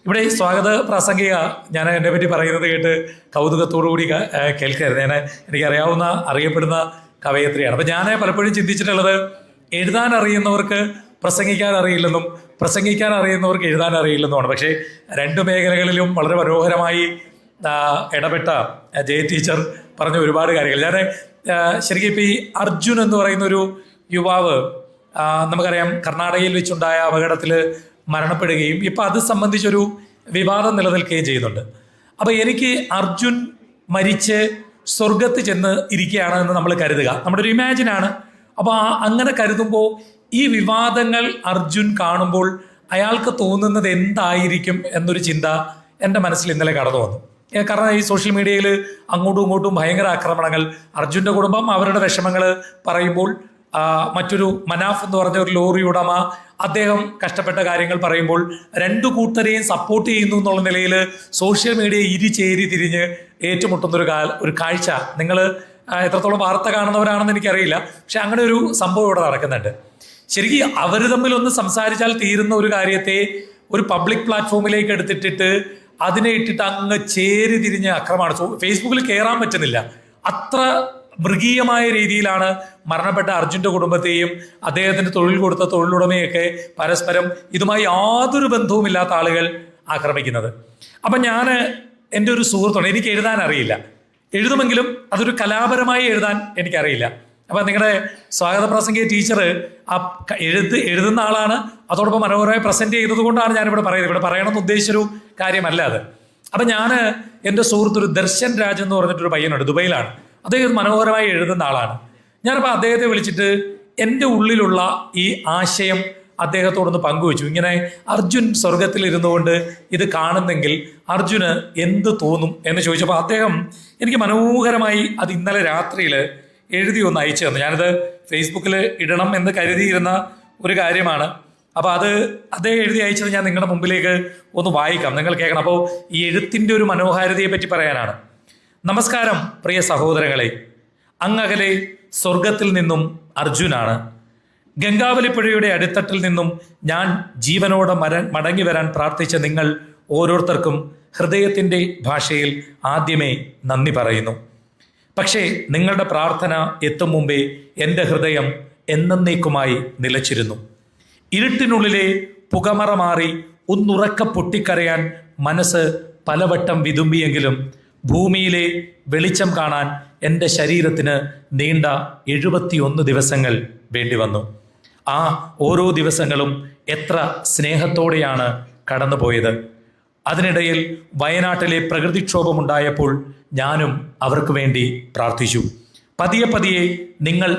ഇവിടെ ഈ സ്വാഗത പ്രാസംഗിക ഞാൻ എന്നെ പറ്റി പറയുന്നത് കേട്ട് കൗതുകത്തോടുകൂടി കേൾക്കായിരുന്നു. എനിക്കറിയാവുന്ന അറിയപ്പെടുന്ന കവയത്രിയാണ്. അപ്പം ഞാൻ പലപ്പോഴും ചിന്തിച്ചിട്ടുള്ളത്, എഴുതാൻ അറിയുന്നവർക്ക് പ്രസംഗിക്കാൻ അറിയില്ലെന്നും പ്രസംഗിക്കാൻ അറിയുന്നവർക്ക് എഴുതാൻ അറിയില്ലെന്നുമാണ്. പക്ഷേ രണ്ടു മേഖലകളിലും വളരെ മനോഹരമായി ഇടപെട്ട ജയ ടീച്ചർ പറഞ്ഞ ഒരുപാട് കാര്യങ്ങൾ. ഞാൻ ശരിക്കും ഇപ്പം ഈ അർജുൻ എന്ന് പറയുന്ന ഒരു യുവാവ് നമുക്കറിയാം കർണാടകയിൽ വെച്ചുണ്ടായ അപകടത്തിൽ മരണപ്പെടുകയും ഇപ്പം അത് സംബന്ധിച്ചൊരു വിവാദം നിലനിൽക്കുകയും ചെയ്യുന്നുണ്ട്. അപ്പം എനിക്ക് അർജുൻ മരിച്ച് സ്വർഗത്ത് ചെന്ന് ഇരിക്കുകയാണ് എന്ന് നമ്മൾ കരുതുക, നമ്മുടെ ഒരു ഇമാജിനാണ്. അപ്പോൾ അങ്ങനെ കരുതുമ്പോൾ ഈ വിവാദങ്ങൾ അർജുൻ കാണുമ്പോൾ അയാൾക്ക് തോന്നുന്നത് എന്തായിരിക്കും എന്നൊരു ചിന്ത എൻ്റെ മനസ്സിൽ ഇന്നലെ കടന്നു വന്നു. കാരണം ഈ സോഷ്യൽ മീഡിയയിൽ അങ്ങോട്ടും ഇങ്ങോട്ടും ഭയങ്കര ആക്രമണങ്ങൾ, അർജുൻ്റെ കുടുംബം അവരുടെ വിഷമങ്ങൾ പറയുമ്പോൾ മറ്റൊരു മനാഫ് എന്ന് പറഞ്ഞ ഒരു ലോറി ഉടമ അദ്ദേഹം കഷ്ടപ്പെട്ട കാര്യങ്ങൾ പറയുമ്പോൾ രണ്ടു കൂട്ടരെയും സപ്പോർട്ട് ചെയ്യുന്നു എന്നുള്ള നിലയിൽ സോഷ്യൽ മീഡിയ ചേരി തിരിഞ്ഞ് ഏറ്റുമുട്ടുന്ന ഒരു കാഴ്ച നിങ്ങൾ എത്രത്തോളം വാർത്ത കാണുന്നവരാണെന്ന് എനിക്കറിയില്ല. പക്ഷെ അങ്ങനെ ഒരു സംഭവം ഇവിടെ നടക്കുന്നുണ്ട്. ശരിക്കും അവർ തമ്മിലൊന്ന് സംസാരിച്ചാൽ തീരുന്ന ഒരു കാര്യത്തെ ഒരു പബ്ലിക് പ്ലാറ്റ്ഫോമിലേക്ക് എടുത്തിട്ടിട്ട് അതിനെ ഇട്ടിട്ട് അങ്ങ് ചേരി തിരിഞ്ഞ് ആക്രമണം. ഫേസ്ബുക്കിൽ കയറാൻ പറ്റുന്നില്ല. അത്ര മൃഗീയമായ രീതിയിലാണ് മരണപ്പെട്ട അർജുൻ്റെ കുടുംബത്തെയും അദ്ദേഹത്തിന് തൊഴിൽ കൊടുത്ത തൊഴിലുടമയൊക്കെ പരസ്പരം ഇതുമായി യാതൊരു ബന്ധവുമില്ലാത്ത ആളുകൾ ആക്രമിക്കുന്നത്. അപ്പം ഞാൻ എൻ്റെ ഒരു സുഹൃത്തുണ്ട്, എനിക്ക് എഴുതാൻ അറിയില്ല, എഴുതുമെങ്കിലും അതൊരു കലാപരമായി എഴുതാൻ എനിക്കറിയില്ല. അപ്പം നിങ്ങളുടെ സ്വാഗത പ്രാസംഗിക ടീച്ചർ ആ എഴുതുന്ന ആളാണ്, അതോടൊപ്പം മനോഹരമായി പ്രസന്റ് ചെയ്തത് കൊണ്ടാണ് ഞാനിവിടെ പറയുന്നത്. ഇവിടെ പറയണമെന്ന് ഉദ്ദേശിച്ചൊരു കാര്യമല്ല അത്. അപ്പം ഞാൻ എൻ്റെ സുഹൃത്തൊരു ദർശൻ രാജ് എന്ന് പറഞ്ഞിട്ടൊരു പയ്യനുണ്ട്, ദുബൈയിലാണ്. അദ്ദേഹം മനോഹരമായി എഴുതുന്ന ആളാണ്. ഞാനപ്പോൾ അദ്ദേഹത്തെ വിളിച്ചിട്ട് എൻ്റെ ഉള്ളിലുള്ള ഈ ആശയം അദ്ദേഹത്തോടൊന്ന് പങ്കുവെച്ചു. ഇങ്ങനെ അർജുൻ സ്വർഗത്തിലിരുന്നുകൊണ്ട് ഇത് കാണുന്നെങ്കിൽ അർജുന് എന്ത് തോന്നും എന്ന് ചോദിച്ചപ്പോൾ അദ്ദേഹം എനിക്ക് മനോഹരമായി അത് ഇന്നലെ രാത്രിയിൽ എഴുതി ഒന്ന് അയച്ചു തന്നു. ഞാനത് ഫേസ്ബുക്കിൽ ഇടണം എന്ന് കരുതിയിരുന്ന ഒരു കാര്യമാണ്. അപ്പോൾ അത് അദ്ദേഹം എഴുതി അയച്ചത് ഞാൻ നിങ്ങളുടെ മുമ്പിലേക്ക് ഒന്ന് വായിക്കാം, നിങ്ങൾ കേൾക്കണം. അപ്പോൾ ഈ എഴുത്തിൻ്റെ ഒരു മനോഹാരിതയെ പറ്റി പറയാനാണ്. നമസ്കാരം പ്രിയ സഹോദരങ്ങളെ, അങ്ങകലെ സ്വർഗത്തിൽ നിന്നും അർജുനാണ്. ഗംഗാവലിപ്പുഴയുടെ അടിത്തട്ടിൽ നിന്നും ഞാൻ ജീവനോടെ മടങ്ങി വരാൻ പ്രാർത്ഥിച്ച നിങ്ങൾ ഓരോരുത്തർക്കും ഹൃദയത്തിൻ്റെ ഭാഷയിൽ ആദ്യമേ നന്ദി പറയുന്നു. പക്ഷേ നിങ്ങളുടെ പ്രാർത്ഥന എത്തും മുമ്പേ എൻ്റെ ഹൃദയം എന്നേക്കുമായി നിലച്ചിരുന്നു. ഇരുട്ടിനുള്ളിലെ പുകമറ മാറി ഒന്നുറക്ക പൊട്ടിക്കരയാൻ മനസ്സ് പലവട്ടം വിതുമ്പിയെങ്കിലും ഭൂമിയിലെ വെളിച്ചം കാണാൻ എൻ്റെ ശരീരത്തിന് നീണ്ട 71 ദിവസങ്ങൾ വേണ്ടി വന്നു. ആ ഓരോ ദിവസങ്ങളും എത്ര സ്നേഹത്തോടെയാണ് കടന്നുപോയത്. അതിനിടയിൽ വയനാട്ടിലെ പ്രകൃതിക്ഷോഭമുണ്ടായപ്പോൾ ഞാനും അവർക്ക് വേണ്ടി പ്രാർത്ഥിച്ചു. പതിയെ പതിയെ നിങ്ങൾ